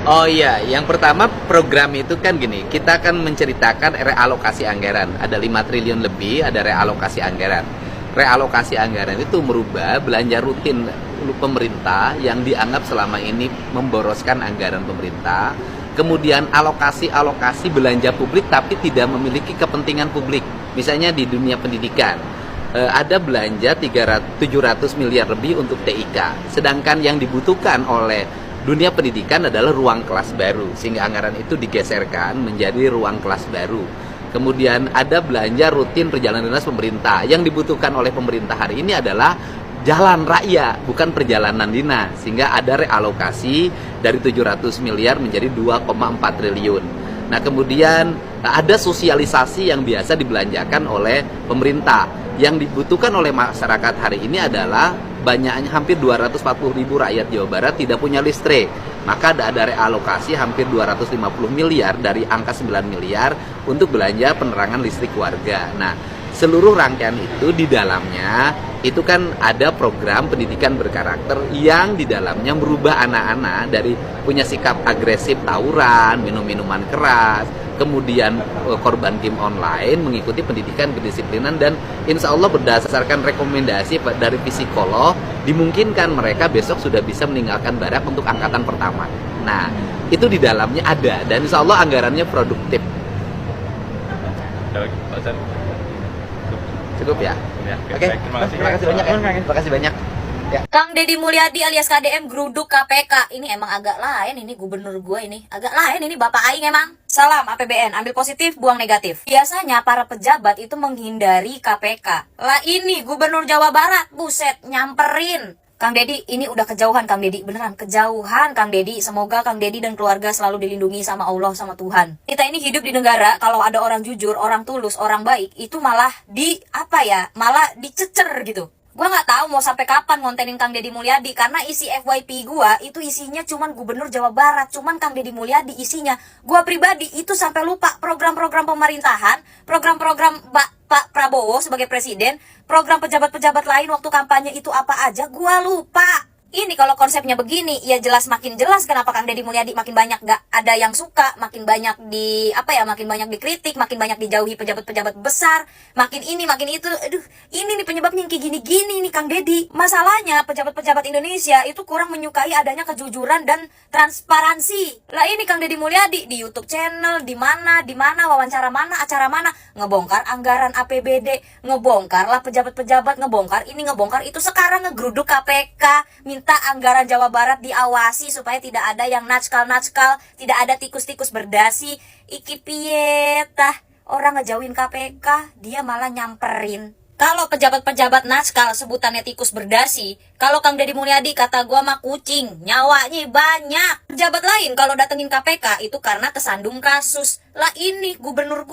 Oh iya, yang pertama program itu kan gini, kita akan menceritakan realokasi anggaran. Ada 5 triliun lebih, ada realokasi anggaran. Realokasi anggaran itu merubah belanja rutin pemerintah yang dianggap selama ini memboroskan anggaran pemerintah. Kemudian alokasi-alokasi belanja publik tapi tidak memiliki kepentingan publik. Misalnya di dunia pendidikan, ada belanja 700 miliar lebih untuk TIK. Sedangkan yang dibutuhkan oleh dunia pendidikan adalah ruang kelas baru, sehingga anggaran itu digeserkan menjadi ruang kelas baru. Kemudian ada belanja rutin perjalanan dinas pemerintah. Yang dibutuhkan oleh pemerintah hari ini adalah jalan raya, bukan perjalanan dinas. Sehingga ada realokasi dari 700 miliar menjadi 2,4 triliun. Nah, kemudian ada sosialisasi yang biasa dibelanjakan oleh pemerintah. Yang dibutuhkan oleh masyarakat hari ini adalah banyaknya hampir 240 ribu rakyat Jawa Barat tidak punya listrik. Maka ada realokasi hampir 250 miliar dari angka 9 miliar untuk belanja penerangan listrik warga. Nah, seluruh rangkaian itu di dalamnya itu kan ada program pendidikan berkarakter yang di dalamnya merubah anak-anak dari punya sikap agresif tawuran, minum-minuman keras, kemudian korban game online, mengikuti pendidikan kedisiplinan, dan insya Allah berdasarkan rekomendasi dari psikolog dimungkinkan mereka besok sudah bisa meninggalkan barak untuk angkatan pertama. Nah, itu di dalamnya ada dan insya Allah anggarannya produktif. Cukup ya? Oke. Terima kasih banyak. Terima kasih banyak. Ya. Kang Deddy Mulyadi alias KDM geruduk KPK. Ini emang agak lain, ini gubernur gue ini. Agak lain ini Bapak Aing emang. Salam APBN, ambil positif, buang negatif. Biasanya para pejabat itu menghindari KPK. Lah ini gubernur Jawa Barat, buset, nyamperin. Kang Deddy, ini udah kejauhan Kang Deddy, beneran kejauhan Kang Deddy. Semoga Kang Deddy dan keluarga selalu dilindungi sama Allah, sama Tuhan. Kita ini hidup di negara, kalau ada orang jujur, orang tulus, orang baik, itu malah malah dicecer gitu. Gua nggak tahu mau sampai kapan ngontenin Kang Deddy Mulyadi, karena isi FYP gua itu isinya cuman gubernur Jawa Barat, cuman Kang Deddy Mulyadi isinya. Gua pribadi itu sampai lupa program-program pemerintahan, program-program Pak Prabowo sebagai presiden, program pejabat-pejabat lain waktu kampanye itu apa aja, gua lupa. Ini kalau konsepnya begini, ya jelas makin jelas kenapa Kang Deddy Mulyadi makin banyak gak ada yang suka, makin banyak makin banyak dikritik, makin banyak dijauhi pejabat-pejabat besar, makin ini, makin itu. Aduh, ini nih penyebabnya yang kayak gini-gini nih Kang Deddy. Masalahnya pejabat-pejabat Indonesia itu kurang menyukai adanya kejujuran dan transparansi. Lah ini Kang Deddy Mulyadi di YouTube channel, di mana, wawancara mana, acara mana, ngebongkar anggaran APBD, ngebongkar lah pejabat-pejabat, ngebongkar ini, ngebongkar itu. Sekarang ngegeruduk KPK, minta anggaran Jawa Barat diawasi supaya tidak ada yang natskal-natskal, tidak ada tikus-tikus berdasi. Iki piye tah, orang ngejauhin KPK, dia malah nyamperin. Kalau pejabat-pejabat natskal sebutannya tikus berdasi, kalau Kang Deddy Mulyadi kata gua mah kucing, nyawanya banyak. Pejabat lain kalau datengin KPK itu karena kesandung kasus. Lah ini gubernur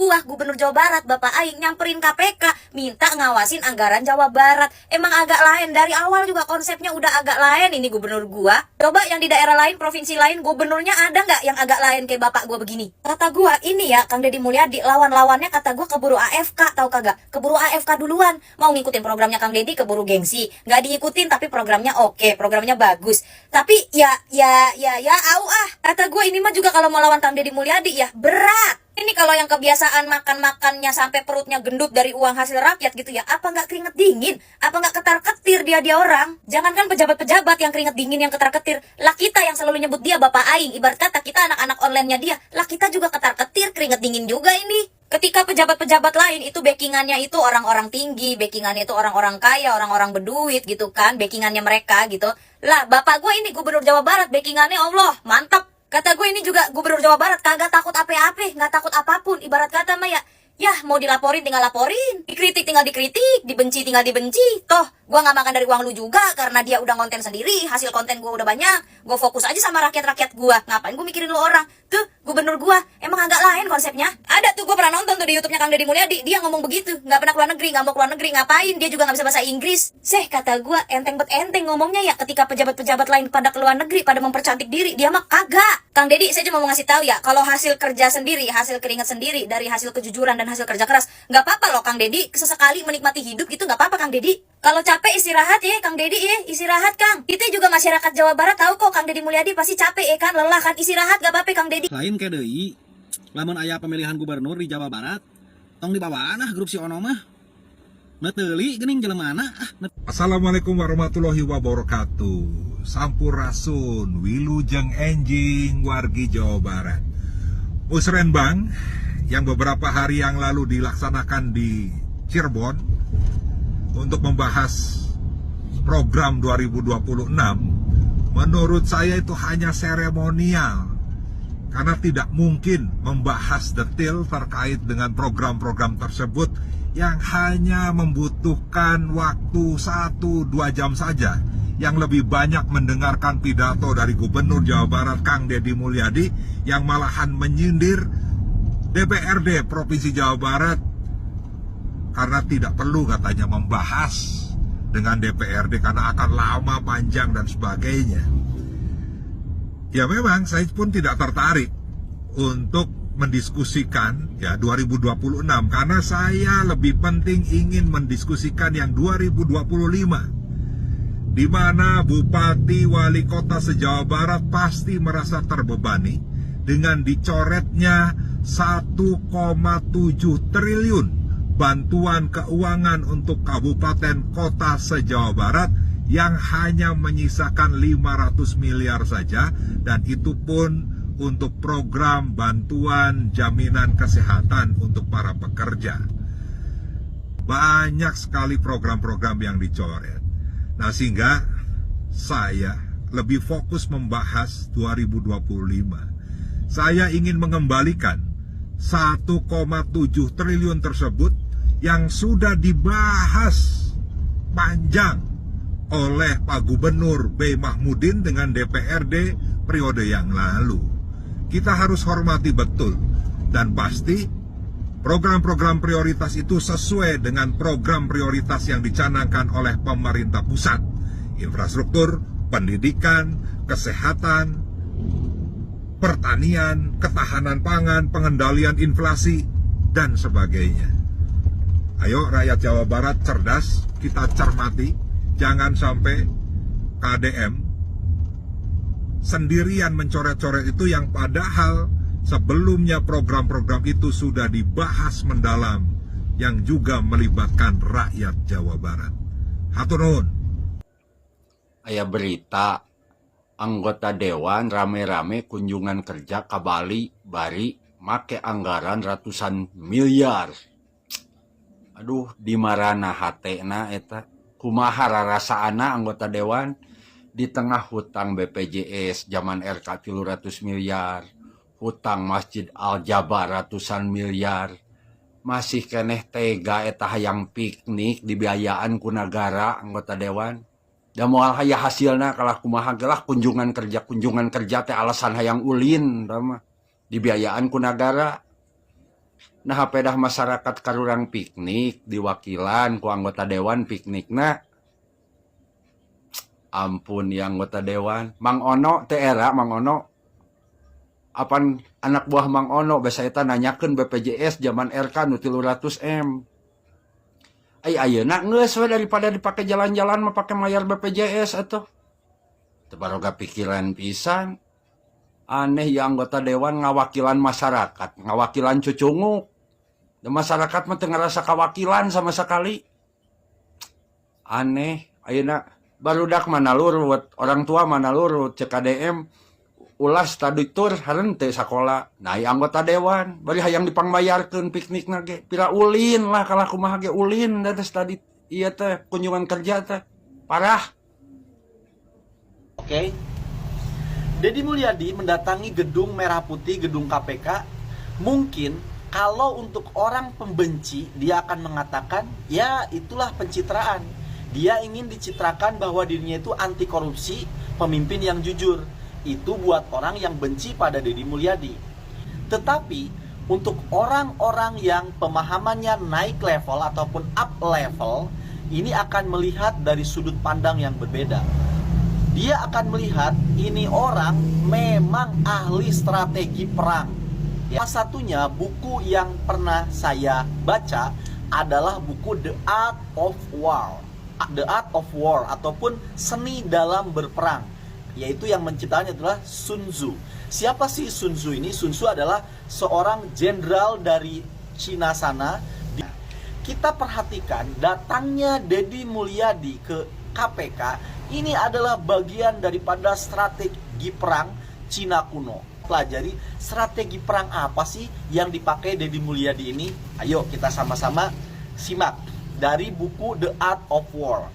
Jawa Barat, Bapak Aing nyamperin KPK, minta ngawasin anggaran Jawa Barat. Emang agak lain, dari awal juga konsepnya udah agak lain ini gubernur gua. Coba yang di daerah lain, provinsi lain, gubernurnya ada nggak yang agak lain kayak bapak gua begini? Kata gua, ini ya Kang Deddy Mulyadi, lawan-lawannya kata gua keburu AFK, tahu kagak? Keburu AFK duluan. Mau ngikutin programnya Kang Deddy keburu gengsi. Nggak diikutin tapi programnya oke, programnya bagus. Tapi ya kata gue ini mah juga kalau mau lawan Kang Deddy Mulyadi ya berat. Ini kalau yang kebiasaan makan-makannya sampai perutnya gendut dari uang hasil rakyat gitu ya, apa nggak keringet dingin? Apa nggak ketar-ketir dia orang? Jangankan pejabat-pejabat yang keringet dingin, yang ketar-ketir, lah kita yang selalu nyebut dia Bapak Aing, ibarat kata kita anak-anak online-nya dia, lah kita juga ketar-ketir, keringet dingin juga ini. Ketika pejabat-pejabat lain itu backingannya itu orang-orang tinggi, backingannya itu orang-orang kaya, orang-orang berduit gitu kan, backingannya mereka gitu. Lah bapak gue ini gubernur Jawa Barat, backingannya Allah, mantap. Kata gue ini juga gubernur Jawa Barat, kagak takut apa-apa, nggak takut apapun. Ibarat kata mah ya mau dilaporin tinggal laporin, dikritik tinggal dikritik, dibenci tinggal dibenci. Toh gue nggak makan dari uang lu juga, karena dia udah konten sendiri, hasil konten gue udah banyak. Gue fokus aja sama rakyat-rakyat gue. Ngapain gue mikirin lu orang? Tuh gubernur gue emang agak lain konsepnya. Ada tuh gue pernah nonton tuh di YouTube-nya Kang Deddy Mulyadi, dia ngomong begitu, nggak pernah keluar negeri, nggak mau keluar negeri, ngapain? Dia juga nggak bisa bahasa Inggris. Kata gue enteng ngomongnya ya. Ketika pejabat-pejabat lain pada keluar negeri, pada mempercantik diri, dia mah kagak. Kang Deddy, saya cuma mau ngasih tahu ya, kalau hasil kerja sendiri, hasil keringat sendiri, dari hasil kejujuran dan hasil kerja keras, nggak apa-apa loh Kang Deddy, sesekali menikmati hidup gitu nggak apa-apa Kang Deddy. Kalau capek istirahat ya Kang Deddy ya, istirahat Kang. Kita juga masyarakat Jawa Barat tahu kok Kang Deddy Mulyadi pasti capek ya kan, lelah kan, istirahat nggak apa-apa Kang Deddy. Lain ke deui, lamun aya pemilihan gubernur di Jawa Barat, tong dibawa grup si Ono mah. Neteuli geuning jelemana Assalamualaikum warahmatullahi wabarakatuh. Sampurasun, wilujeng enjing wargi Jawa Barat. Musrenbang yang beberapa hari yang lalu dilaksanakan di Cirebon untuk membahas program 2026, menurut saya itu hanya seremonial. Karena tidak mungkin membahas detail terkait dengan program-program tersebut yang hanya membutuhkan waktu 1-2 jam saja, yang lebih banyak mendengarkan pidato dari Gubernur Jawa Barat Kang Deddy Mulyadi yang malahan menyindir DPRD Provinsi Jawa Barat karena tidak perlu katanya membahas dengan DPRD karena akan lama, panjang dan sebagainya. Ya memang saya pun tidak tertarik untuk mendiskusikan ya 2026 karena saya lebih penting ingin mendiskusikan yang 2025, di mana bupati wali kota se-Jawa Barat pasti merasa terbebani dengan dicoretnya 1,7 triliun bantuan keuangan untuk kabupaten kota se-Jawa Barat yang hanya menyisakan 500 miliar saja, dan itu pun untuk program bantuan jaminan kesehatan untuk para pekerja. Banyak sekali program-program yang dicoret. Nah, sehingga saya lebih fokus membahas 2025. Saya ingin mengembalikan 1,7 triliun tersebut yang sudah dibahas panjang oleh Pak Gubernur B. Mahmudin dengan DPRD periode yang lalu. Kita harus hormati betul, dan pasti program-program prioritas itu sesuai dengan program prioritas yang dicanangkan oleh pemerintah pusat. Infrastruktur, pendidikan, kesehatan, pertanian, ketahanan pangan, pengendalian inflasi, dan sebagainya. Ayo rakyat Jawa Barat cerdas, kita cermati, jangan sampai KDM sendirian mencoret-coret itu yang padahal sebelumnya program-program itu sudah dibahas mendalam yang juga melibatkan rakyat Jawa Barat. Hatur nuhun. Aya berita anggota dewan rame-rame kunjungan kerja ke Bali bari make anggaran ratusan miliar. Aduh, di marana hatena eta kumaha rarasaana anggota dewan di tengah hutang BPJS zaman RK 300 miliar, hutang Masjid Al-Jabar ratusan miliar, masih keneh tega eta hayang piknik dibiayaan ku negara anggota dewan. Da moal hayah hasilna kalah kumaha gelah kunjungan kerja teh alasan hayang ulin mah dibiayaan ku negara. Nah pedah masyarakat karurang piknik diwakilan ku anggota dewan piknikna. Ampun ya anggota dewan, Mang Ono teh era Mang Ono apan anak buah Mang Ono basa eta nanyakeun BPJS zaman RK nu 300M. Ayeuna geus we daripada dipake jalan-jalan mah pake mayar BPJS atuh. Teu baroga pikiran pisan. Aneh ya anggota dewan ngawakilan masyarakat, ngawakilan cucunguk. Dan masyarakat mah teu ngarasa kawakilan sama sekali. Aneh, ayeuna barudak mana lurut, orang tua mana lurut, cek KDM ulas staditur harente sakola. Nah, anggota dewan bari hayang dipangbayarkeun piknik ge. Pira ulin lah kalah kumaha ge ulin da stadi ieu teh kunjungan kerja teh. Parah. Oke. Deddy Mulyadi mendatangi gedung Merah Putih, gedung KPK. Mungkin kalau untuk orang pembenci dia akan mengatakan, ya itulah pencitraan. Dia ingin dicitrakan bahwa dirinya itu anti korupsi, pemimpin yang jujur. Itu buat orang yang benci pada Deddy Mulyadi. Tetapi untuk orang-orang yang pemahamannya naik level ataupun up level, ini akan melihat dari sudut pandang yang berbeda. dia akan melihat ini orang memang ahli strategi perang. Salah satunya buku yang pernah saya baca adalah buku The Art of War. The Art of War ataupun Seni dalam Berperang, yaitu yang menciptakannya adalah Sun Tzu. Siapa sih Sun Tzu ini? Sun Tzu adalah seorang jenderal dari Cina sana. Kita perhatikan datangnya Deddy Mulyadi ke KPK, ini adalah bagian daripada strategi perang Cina kuno. Pelajari strategi perang apa sih yang dipakai Deddy Mulyadi ini? Ayo kita sama-sama simak dari buku The Art of War.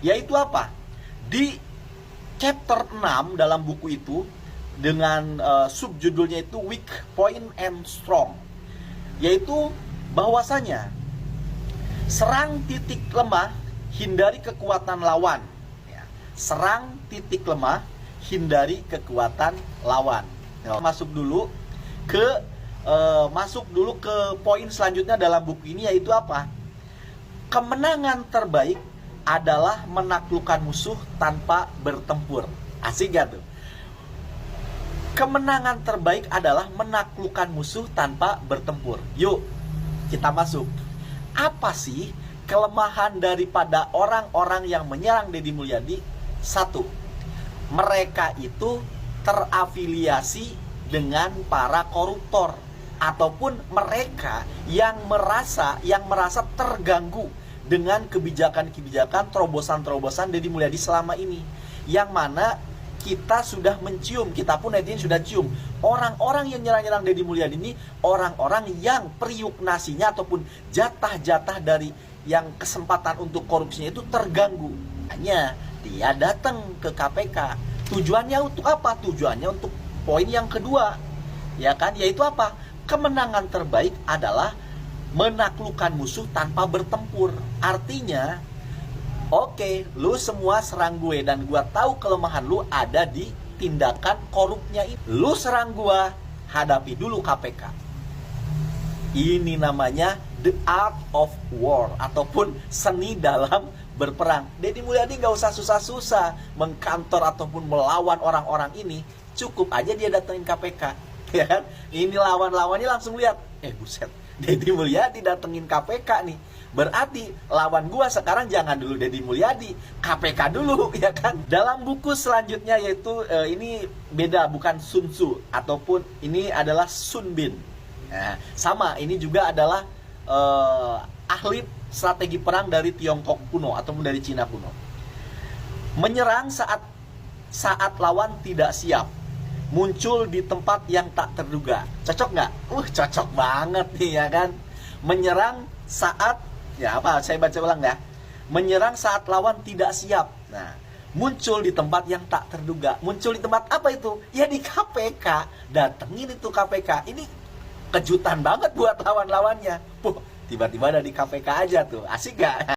Yaitu apa? Di chapter 6 dalam buku itu dengan subjudulnya itu Weak Point and Strong, yaitu bahwasanya serang titik lemah, hindari kekuatan lawan. Serang titik lemah, hindari kekuatan lawan. Masuk dulu ke poin selanjutnya dalam buku ini, yaitu apa? Kemenangan terbaik adalah menaklukkan musuh tanpa bertempur. Asik gak tuh? Kemenangan terbaik adalah menaklukkan musuh tanpa bertempur. Yuk, kita masuk. Apa sih kelemahan daripada orang-orang yang menyerang Deddy Mulyadi? Satu, mereka itu terafiliasi dengan para koruptor, ataupun mereka yang merasa terganggu dengan kebijakan-kebijakan terobosan-terobosan Deddy Mulyadi selama ini, yang mana kita sudah mencium, kita pun netizen sudah cium, orang-orang yang nyerang-nyerang Deddy Mulyadi ini orang-orang yang periuk nasinya ataupun jatah-jatah dari yang kesempatan untuk korupsinya itu terganggu. Hanya dia datang ke KPK. Tujuannya untuk apa? Tujuannya untuk poin yang kedua, ya kan? Yaitu apa? Kemenangan terbaik adalah menaklukkan musuh tanpa bertempur. Artinya, oke, lu semua serang gue dan gue tahu kelemahan lu ada di tindakan korupnya itu. Lu serang gue, hadapi dulu KPK. Ini namanya The Art of War ataupun seni dalam berperang. Deddy Mulyadi nggak usah susah-susah mengkantor ataupun melawan orang-orang ini. Cukup aja dia datengin KPK, ya kan? Ini lawan-lawannya langsung lihat, buset, Deddy Mulyadi datengin KPK nih. Berarti lawan gua sekarang jangan dulu Deddy Mulyadi, KPK dulu, ya kan? Dalam buku selanjutnya yaitu ini beda, bukan Sun Tzu ataupun ini adalah Sun Bin. Nah, sama, ini juga adalah ahli strategi perang dari Tiongkok kuno ataupun dari Cina kuno. Menyerang saat lawan tidak siap, muncul di tempat yang tak terduga. Cocok nggak? Cocok banget nih, ya kan? Menyerang saat, ya apa? Saya baca ulang ya. Menyerang saat lawan tidak siap. Nah, muncul di tempat yang tak terduga. Muncul di tempat apa itu? Ya di KPK. Datengin itu KPK. Ini kejutan banget buat lawan-lawannya. Tiba-tiba ada di KPK aja tuh. Asik gak?